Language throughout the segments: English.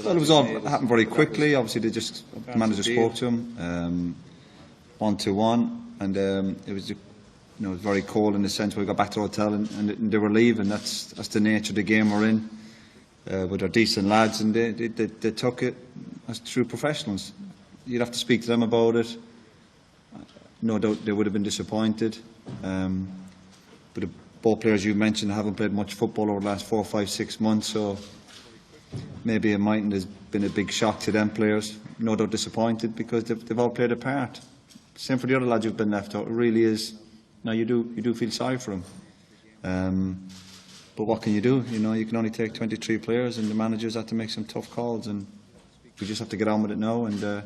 Well, it was all happened very quickly. Obviously, the manager spoke to him 1-1, and it was it was very cold in the sense we got back to the hotel and they were leaving. That's the nature of the game we're in. With our decent lads, and they took it as true professionals. You'd have to speak to them about it. No doubt they would have been disappointed. But both players you mentioned haven't played much football over the last 4, 5, 6 months, so maybe it mightn't have been a big shock to them players. No doubt disappointed because they've all played a part. Same for the other lads who've been left out. It really is. Now you do feel sorry for them. But what can you do? You can only take 23 players, and the managers have to make some tough calls, and we just have to get on with it now, and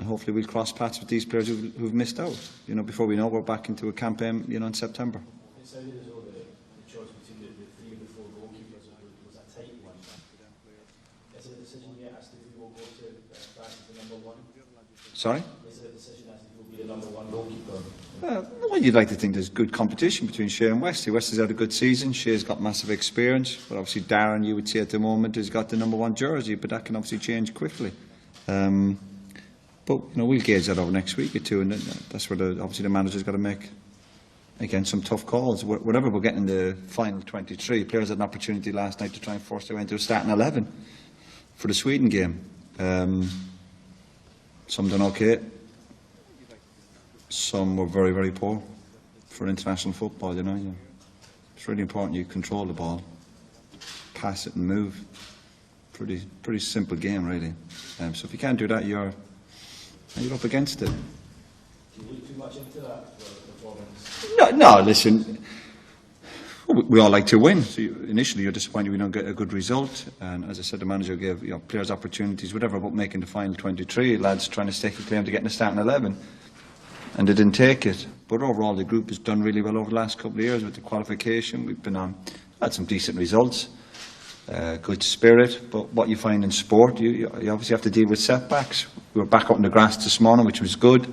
hopefully we'll cross paths with these players who've missed out. Before we know, we're back into a campaign, in September. It sounded as though the choice between the 3 and the 4 goalkeepers was a tight one. Is it a decision yet as to who will go to France as the number 1? Sorry? Is it a decision as to who will be the number 1 goalkeeper? Well, you'd like to think there's good competition between Shea and Westy. Westy's had a good season. Shea's got massive experience. But obviously Darren, you would say at the moment, has got the number 1 jersey. But that can obviously change quickly. But we'll gauge that over next week or two, and that's where obviously the manager's got to make, again, some tough calls. Whatever we're getting the final 23, players had an opportunity last night to try and force their way into a starting 11 for the Sweden game. Some done okay. Some were very, very poor for international football. It's really important you control the ball, pass it and move. Pretty simple game, really. So if you can't do that, you're up against it. Do you look too much into that performance? No. Listen, we all like to win. So initially, you're disappointed we don't get a good result. And as I said, the manager gave players opportunities, whatever, about making the final 23. Lads trying to stake a claim to getting a starting 11. And they didn't take it. But overall, the group has done really well over the last couple of years with the qualification. We've had some decent results, good spirit. But what you find in sport, you obviously have to deal with setbacks. We were back up in the grass this morning, which was good.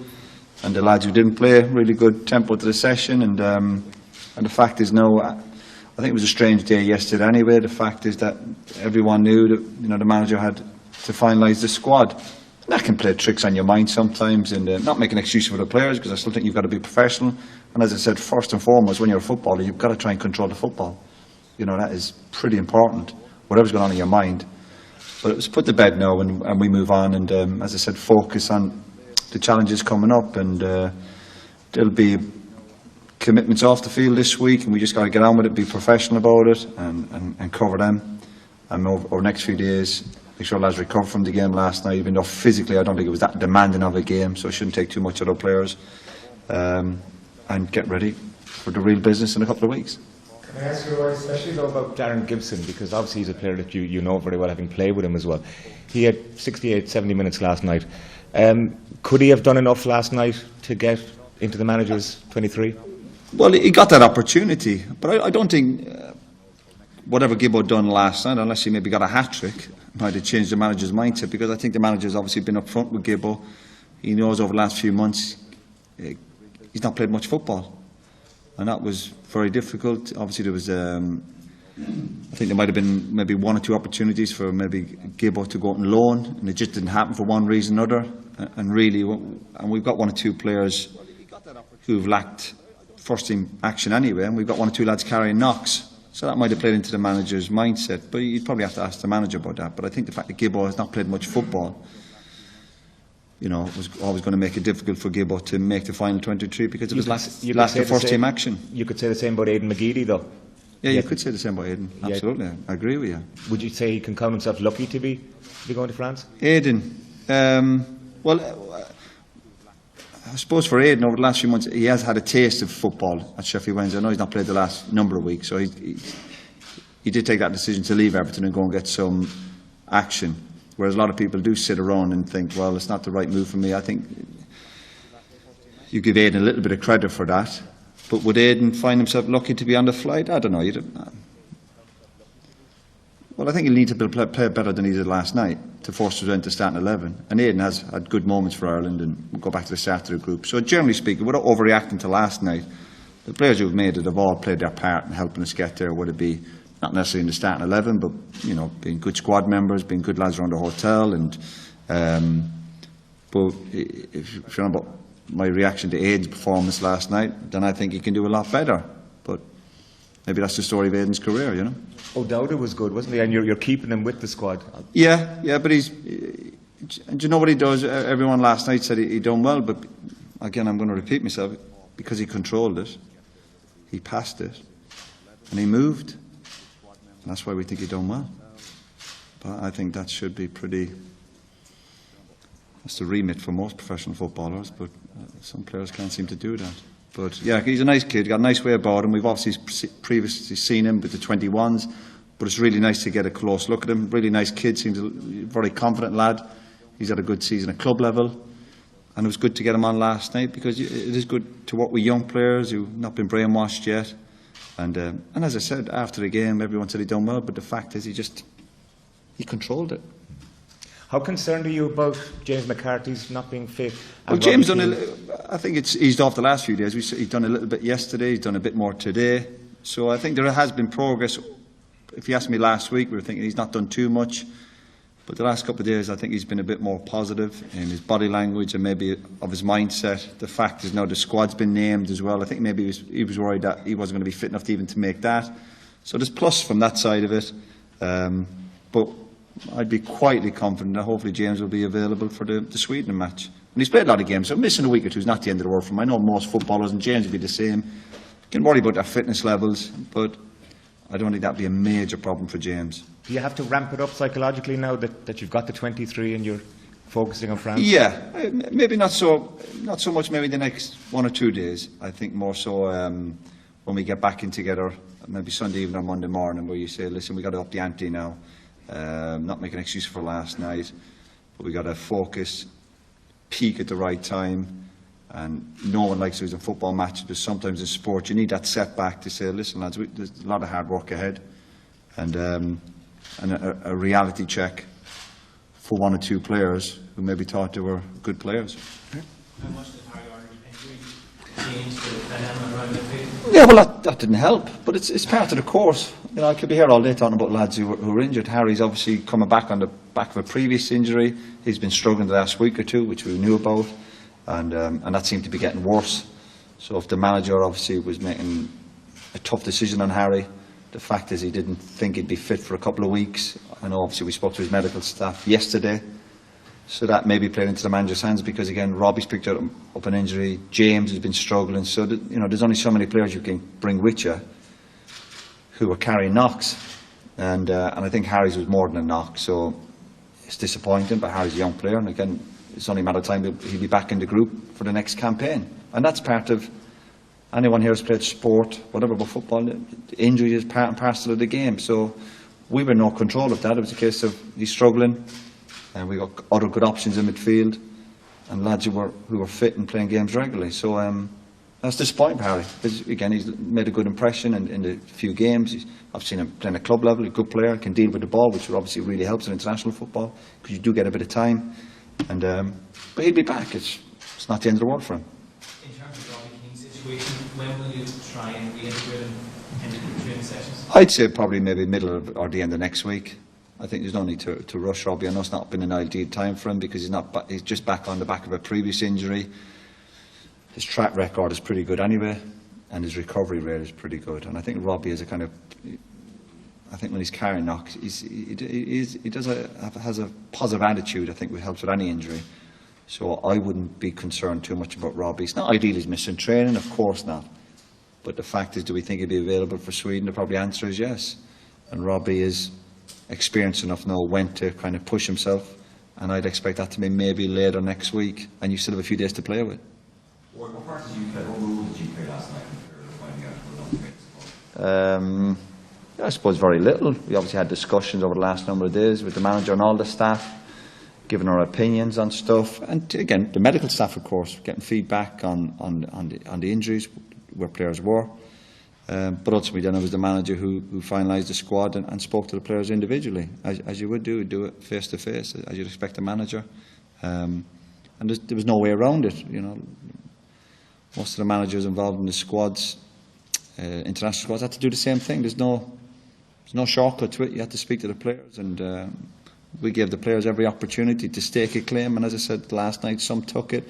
And the lads who didn't play, really good tempo to the session. And the fact is now, I think it was a strange day yesterday anyway. The fact is that everyone knew that the manager had to finalise the squad. That can play tricks on your mind sometimes, and not make an excuse for the players, because I still think you've got to be professional. And as I said, first and foremost, when you're a footballer, you've got to try and control the football. That is pretty important, whatever's going on in your mind. But it was put to bed now, and we move on, and as I said, focus on the challenges coming up, and there'll be commitments off the field this week, and we just got to get on with it, be professional about it, and cover them. And over the next few days, make sure lads recover from the game last night, even though physically I don't think it was that demanding of a game, so it shouldn't take too much of our players. And get ready for the real business in a couple of weeks. Can I ask you, especially though, about Darren Gibson, because obviously he's a player that you know very well, having played with him as well. He had 68, 70 minutes last night. Could he have done enough last night to get into the manager's 23? Well, he got that opportunity, but I don't think whatever Gibbo done last night, unless he maybe got a hat-trick, might have changed the manager's mindset, because I think the manager's obviously been up front with Gibbo. He knows over the last few months he's not played much football, and that was very difficult. Obviously there was I think there might have been maybe 1 or 2 opportunities for maybe Gibbo to go out on loan, and it just didn't happen for one reason or another. And we've got 1 or 2 players who've lacked first team action anyway, and we've got 1 or 2 lads carrying knocks. So that might have played into the manager's mindset, but you'd probably have to ask the manager about that. But I think the fact that Gibbo has not played much football, was always going to make it difficult for Gibbo to make the final 23, because it was last first team action. You could say the same about Aidan McGeady, though. Yeah, you could say the same about Aidan. Absolutely, I agree with you. Would you say he can count himself lucky to be going to France? Aidan, well, I suppose for Aidan, over the last few months, he has had a taste of football at Sheffield Wednesday. I know he's not played the last number of weeks, so he did take that decision to leave Everton and go and get some action. Whereas a lot of people do sit around and think, well, it's not the right move for me. I think you give Aidan a little bit of credit for that. But would Aidan find himself lucky to be on the flight? I don't know. Well, I think he'll need to play better than he did last night to force us into starting 11. And Aidan has had good moments for Ireland, and we'll go back to the start of the group. So generally speaking, without overreacting to last night, the players who've made it have all played their part in helping us get there, whether it be not necessarily in the starting 11, but being good squad members, being good lads around the hotel, and but if you remember my reaction to Aidan's performance last night, then I think he can do a lot better. But maybe that's the story of Aidan's career, O'Dowda was good, wasn't he? And you're keeping him with the squad. Yeah, but he's. Do you know what he does? Everyone last night said he done well, but again, I'm going to repeat myself, because he controlled it, he passed it, and he moved. And that's why we think he done well. But I think that should be that's the remit for most professional footballers, but some players can't seem to do that. But yeah, he's a nice kid, got a nice way about him. We've obviously previously seen him with the 21s, but it's really nice to get a close look at him. Really nice kid, seems a very confident lad. He's had a good season at club level, and it was good to get him on last night, because it is good to work with young players who've not been brainwashed yet. And as I said, after the game, everyone said he done well, but the fact is he controlled it. How concerned are you about James McCarthy's not being fit? Well, James I think it's eased off the last few days. He's done a little bit yesterday, he's done a bit more today. So I think there has been progress. If you asked me last week, we were thinking he's not done too much. But the last couple of days, I think he's been a bit more positive in his body language and maybe of his mindset. The fact is now the squad's been named as well. I think maybe he was worried that he wasn't going to be fit enough to even to make that. So there's plus from that side of it. But I'd be quietly confident that hopefully James will be available for the Sweden match. And he's played a lot of games, so missing a week or two is not the end of the world for him. I know most footballers, and James will be the same, can worry about their fitness levels, but I don't think that'd be a major problem for James. Do you have to ramp it up psychologically now that you've got the 23 and you're focusing on France? Yeah, maybe not so much maybe the next 1 or 2 days. I think more so when we get back in together, maybe Sunday evening or Monday morning, where you say, listen, we got to up the ante now. Not make an excuse for last night, but we got to focus, peak at the right time. And no one likes losing football matches, but sometimes in sport you need that setback to say, listen lads, there's a lot of hard work ahead, and a reality check for 1 or 2 players who maybe thought they were good players. How much did Harry Arnold's injury change the dynamic around the field? Yeah, well that didn't help, but it's part of the course. I could be here all day talking about lads who were injured. Harry's obviously coming back on the back of a previous injury. He's been struggling the last week or two, which we knew about. And that seemed to be getting worse. So if the manager obviously was making a tough decision on Harry, the fact is he didn't think he'd be fit for a couple of weeks. I know obviously we spoke to his medical staff yesterday, so that maybe played into the manager's hands, because again Robbie's picked up an injury, James has been struggling, so that, there's only so many players you can bring with you who are carrying knocks, and I think Harry's was more than a knock, so it's disappointing, but Harry's a young player, and again it's only a matter of time he'll be back in the group for the next campaign. And that's part of, anyone here who's played sport, whatever, but football, injury is part and parcel of the game. So we were in no control of that. It was a case of he's struggling, and we got other good options in midfield, and lads who were fit and playing games regularly. So that's disappointing for Harry. Again, he's made a good impression in the few games. I've seen him playing at club level, a good player, can deal with the ball, which obviously really helps in international football, because you do get a bit of time. And but he'll be back. It's not the end of the world for him. In terms of Robbie Keane's situation, when will you try and reintegrate him into the training sessions? I'd say probably maybe middle or the end of next week. I think there's no need to rush Robbie. I know it's not been an ideal time for him, because he's just back on the back of a previous injury. His track record is pretty good anyway, and his recovery rate is pretty good. And I think Robbie is a kind of, I think when he's carrying knocks, he has a positive attitude, I think, which helps with any injury. So I wouldn't be concerned too much about Robbie. It's not ideal he's missing training, of course not. But the fact is, do we think he'll be available for Sweden? The probably answer is yes. And Robbie is experienced enough now when to kind of push himself. And I'd expect that to be maybe later next week. And you still have a few days to play with. What part did you play? What role did you play last night in finding out who were the I suppose very little. We obviously had discussions over the last number of days with the manager and all the staff, giving our opinions on stuff, and again the medical staff, of course, getting feedback on the injuries, where players were. But ultimately, then it was the manager who finalised the squad and spoke to the players individually, as you would do it face to face, as you'd expect a manager. And there was no way around it. Most of the managers involved in the squads, international squads, had to do the same thing. There's no there's no shortcut to it. You had to speak to the players, and we gave the players every opportunity to stake a claim. And as I said last night, some took it,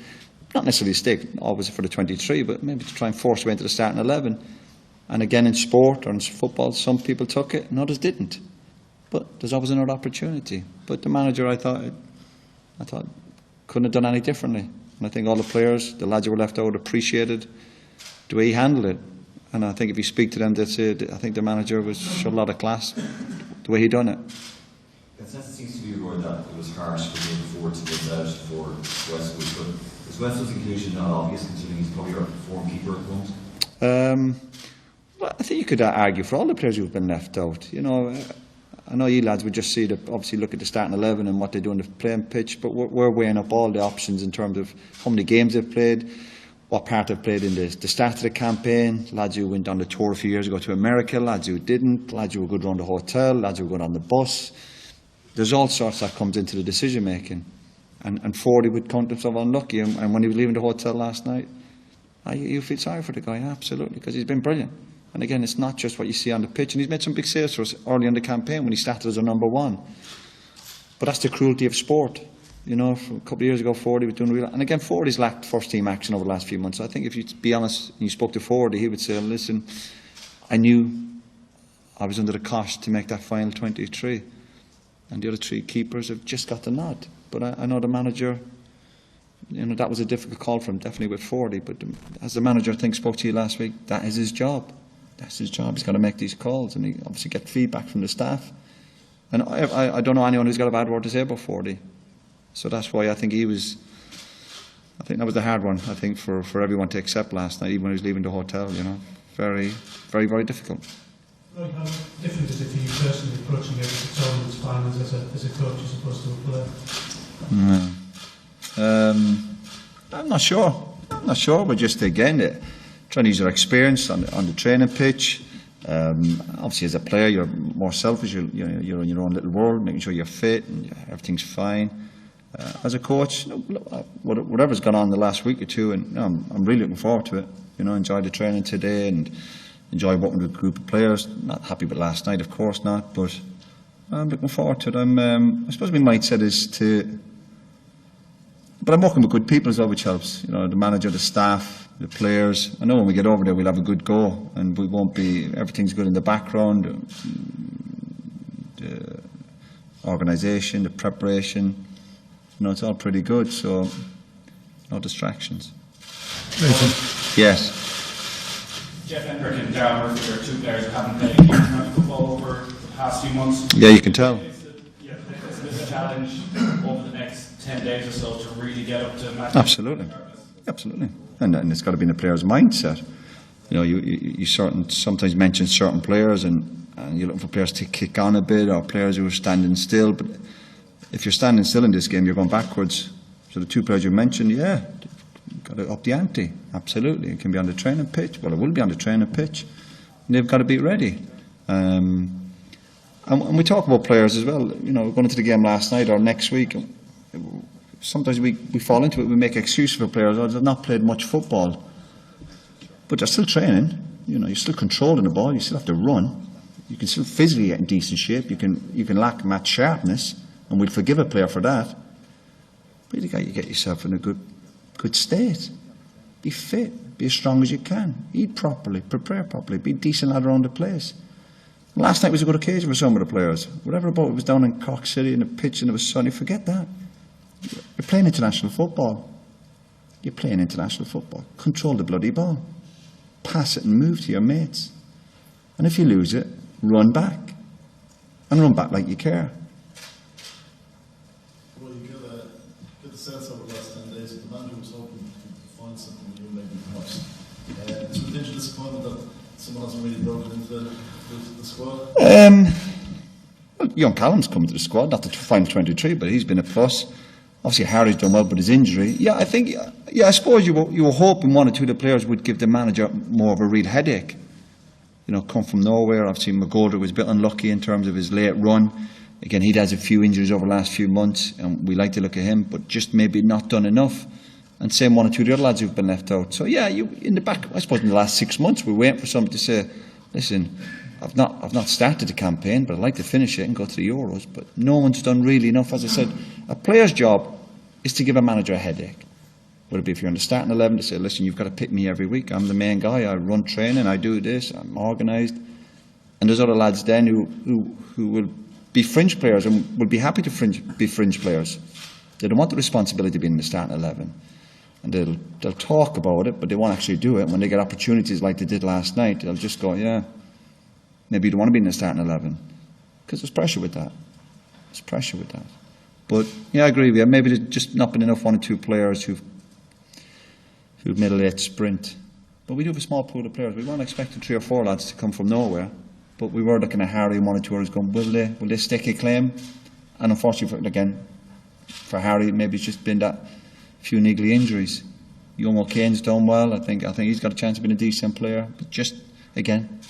not necessarily stake, always for the 23, but maybe to try and force way into the starting 11. And again, in sport or in football, some people took it and others didn't. But there's always another opportunity. But the manager, I thought, couldn't have done any differently. And I think all the players, the lads who were left out, appreciated the way he handled it. And I think if you speak to them, they'd say, I think the manager showed a lot of class, the way he done it. Consensus seems to be around that it was harsh for him before to get out for Westwood, but is Westwood's inclusion not obvious considering he's probably our form keeper at the moment? Well, I think you could argue for all the players who've been left out. You know, I know you lads would just see obviously look at the starting 11 and what they do on the playing pitch, but we're weighing up all the options in terms of how many games they've played, what part they've played in the start of the campaign, lads who went on the tour a few years ago to America, lads who didn't, lads who were good around the hotel, lads who were good on the bus. There's all sorts that comes into the decision making. And Fordy would count himself unlucky. And when he was leaving the hotel last night, you feel sorry for the guy, absolutely, because he's been brilliant. And again, it's not just what you see on the pitch. And he's made some big saves for us early in the campaign when he started as a number one. But that's the cruelty of sport. You know, a couple of years ago, Fordy was doing real. And again, Fordy's lacked first-team action over the last few months. So I think if you be honest and you spoke to Fordy, he would say, listen, I knew I was under the cosh to make that final 23. And the other three keepers have just got the nod. But I know the manager, you know, that was a difficult call for him, definitely with Fordy. But as the manager, I think, spoke to you last week, that is his job. That's his job. He's got to make these calls and he obviously get feedback from the staff. And I don't know anyone who's got a bad word to say about Fordy. So that's why I think I think that was the hard one, I think, for everyone to accept last night, even when he was leaving the hotel, you know. Very, very, very difficult. Roy, how different is it for you personally approaching every tournament's finals as a coach as opposed to a player? I'm not sure. We're just, again, trying to use our experience on the training pitch. Obviously, as a player, you're more selfish. You're in your own little world, making sure you're fit and everything's fine. As a coach, whatever's gone on the last week or two, and I'm really looking forward to it. You know, enjoy the training today and enjoy working with a group of players. Not happy with last night, of course not, but I'm looking forward to it. I suppose my mindset is to. But I'm working with good people as well, which helps. You know, the manager, the staff, the players. I know when we get over there, we'll have a good go, and we won't be. Everything's good in the background. The organisation, the preparation. You know, it's all pretty good. So, no distractions. Yes. Jeff Hendrick and Darren Murphy are two players who haven't played international football over the past few months. Yeah, you can tell. It's a challenge over the next 10 days or so to really get up to match. Absolutely. Absolutely. And it's got to be in the player's mindset. You know, you sometimes mention certain players and you're looking for players to kick on a bit or players who are standing still. But if you're standing still in this game, you're going backwards. So the two players you mentioned, yeah, got to up the ante. Absolutely. It can be on the training pitch. Well, it will be on the training pitch. And they've got to be ready. And we talk about players as well. You know, going into the game last night or next week, sometimes we fall into it. We make excuses for players. Oh, they've not played much football. But they're still training. You know, you're still controlling the ball. You still have to run. You can still physically get in decent shape. You can lack match sharpness. And we'll forgive a player for that. But you get yourself in a good state. Be fit. Be as strong as you can. Eat properly. Prepare properly. Be decent lad around the place. Last night was a good occasion for some of the players. Whatever about it was down in Cork City in the pitch and it was sunny. Forget that. You're playing international football. You're playing international football. Control the bloody ball. Pass it and move to your mates. And if you lose it, run back. And run back like you care. Well, you get the sense over the last 10 days that the manager was hoping to find something new, maybe perhaps. It's a potential disappointment that someone hasn't really broken into the squad. Well, young Callum's coming to the squad, not the final 23, but he's been a plus. Obviously, Harry's done well with his injury. Yeah, I suppose you were hoping one or two of the players would give the manager more of a real headache. You know, come from nowhere. Obviously, McGoldrick was a bit unlucky in terms of his late run. Again, he'd had a few injuries over the last few months, and we like to look at him, but just maybe not done enough. And same one or two of the other lads who've been left out. So yeah, in the back, I suppose in the last 6 months, we're waiting for somebody to say, listen, I've not started the campaign, but I'd like to finish it and go to the Euros. But no one's done really enough. As I said, a player's job is to give a manager a headache. Would it be if you're in the starting 11 to say, listen, you've got to pick me every week. I'm the main guy. I run training. I do this. I'm organised. And there's other lads then who will be fringe players and will be happy to be fringe players. They don't want the responsibility of being in the starting 11. And they'll talk about it, but they won't actually do it. When they get opportunities like they did last night, they'll just go, yeah, maybe you don't want to be in the starting 11. Because there's pressure with that. There's pressure with that. But, yeah, I agree with you. Maybe there's just not been enough 1 or 2 players who've made a late sprint. But we do have a small pool of players. We weren't expecting 3 or 4 lads to come from nowhere. But we were looking at Harry and 1 or 2 others going, will they stake a claim? And unfortunately, for Harry, maybe it's just been that few niggly injuries. Young Keane's done well. I think he's got a chance of being a decent player. But just, again,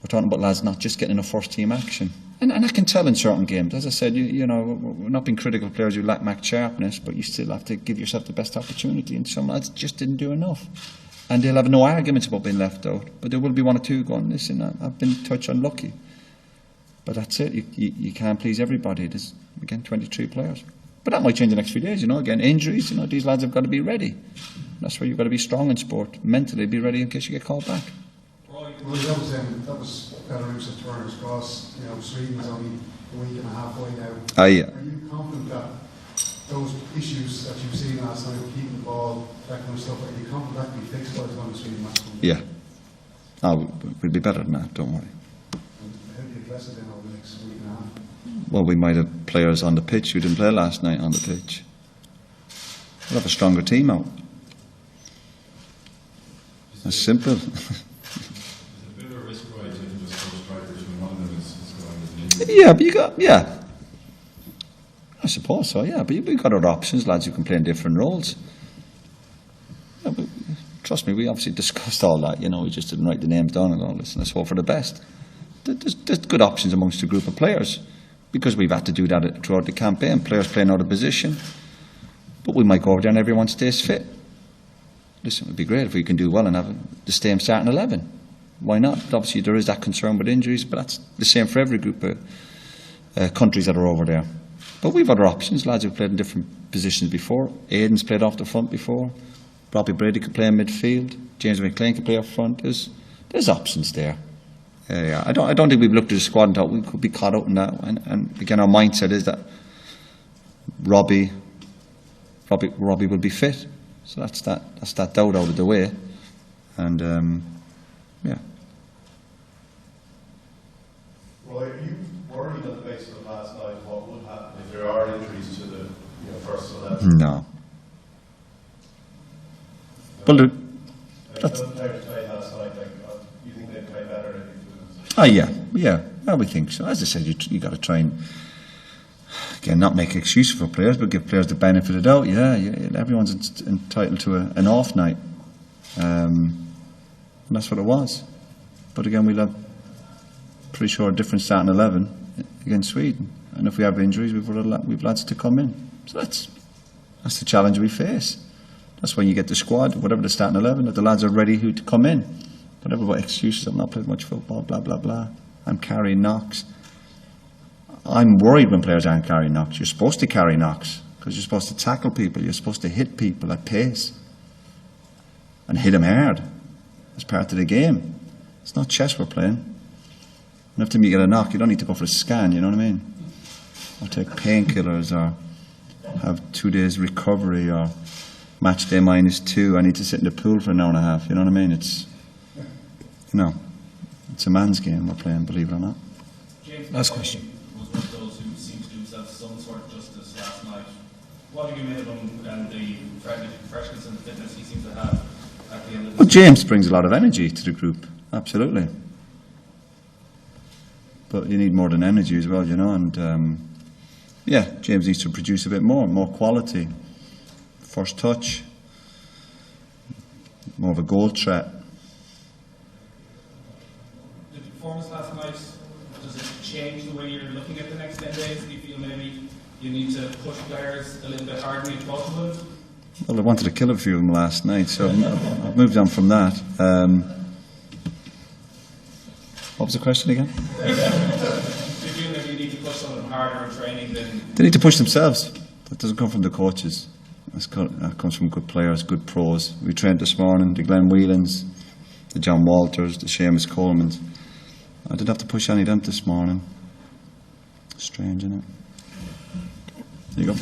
we're talking about lads not just getting enough first-team action. And I can tell in certain games, as I said, you know, we're not being critical of players who lack match sharpness, but you still have to give yourself the best opportunity, and some lads just didn't do enough. And they'll have no arguments about being left out, but there will be 1 or 2 going, listen, I've been touch unlucky. But that's it, you can't please everybody. There's, again, 23 players. But that might change the next few days, you know, again, injuries, you know, these lads have got to be ready. That's where you've got to be strong in sport, mentally be ready in case you get called back. Well, that was Belarus at Turner's Cross. You know, Sweden's only a week and a half away now. Yeah. Are you confident that those issues that you've seen last night, keeping the ball, that kind of stuff, are you confident that can be fixed by the time the Sweden match comes? Yeah. We'll be better than that, don't worry. And how do you address it then over the next week and a half? Well, we might have players on the pitch who didn't play last night on the pitch. We'll have a stronger team out. That's simple. Yeah, but I suppose so, yeah. But you've got other options, lads who can play in different roles. Yeah, but trust me, we obviously discussed all that, you know, we just didn't write the names down and all this, and let's hope for the best. There's good options amongst a group of players, because we've had to do that throughout the campaign, players playing out of position. But we might go over there and everyone stays fit. Listen, it would be great if we can do well and have the same starting 11. Why not? Obviously, there is that concern with injuries, but that's the same for every group of countries that are over there. But we've other options. Lads who've played in different positions before. Aidan's played off the front before. Robbie Brady could play in midfield. James McLean could play up front. There's options there. Yeah. I don't think we've looked at the squad and thought we could be caught out in that. And again, our mindset is that Robbie will be fit. So that's that doubt out of the way. And yeah. Well, are you worried on the basis of last night what would happen if there are injuries to the first 11? No. Well, that's how to play last night. You think they'd play better if you yeah, we think so. As I said, you got to try and again not make excuses for players, but give players the benefit of the doubt. Yeah, everyone's entitled to an off night, and that's what it was. But again, we'll have pretty sure a different starting 11 against Sweden, and if we have injuries, we've lads to come in. So that's the challenge we face. That's when you get the squad, whatever the starting 11, that the lads are ready to come in. Whatever about excuses, I've not played much football, blah, blah, blah. I'm carrying knocks. I'm worried when players aren't carrying knocks. You're supposed to carry knocks because you're supposed to tackle people. You're supposed to hit people at pace and hit them hard. It's part of the game. It's not chess we're playing. And every time you get a knock, you don't need to go for a scan, you know what I mean? Or take painkillers or have 2 days recovery or match day -2. I need to sit in the pool for an hour and a half, you know what I mean? It's a man's game we're playing, believe it or not. James, Last question. Was one of those who seemed to do himself some sort of justice last night. What have you made of him and the freshness and fitness he seems to have at the end of the Well, James brings a lot of energy to the group, absolutely. But you need more than energy as well, you know, and James needs to produce a bit more quality. First touch, more of a goal threat. The performance last night, does it change the way you're looking at the next 10 days? Do you feel maybe you need to push players a little bit harder if possible? Well, I wanted to kill a few of them last night, so I've moved on from that. What was the question again? Do you feel maybe you need to push some of them harder in training than... They need to push themselves. That doesn't come from the coaches. That comes from good players, good pros. We trained this morning, the Glenn Whelans, the John Walters, the Seamus Colemans. I didn't have to push any of them this morning. Strange, isn't it? There you go.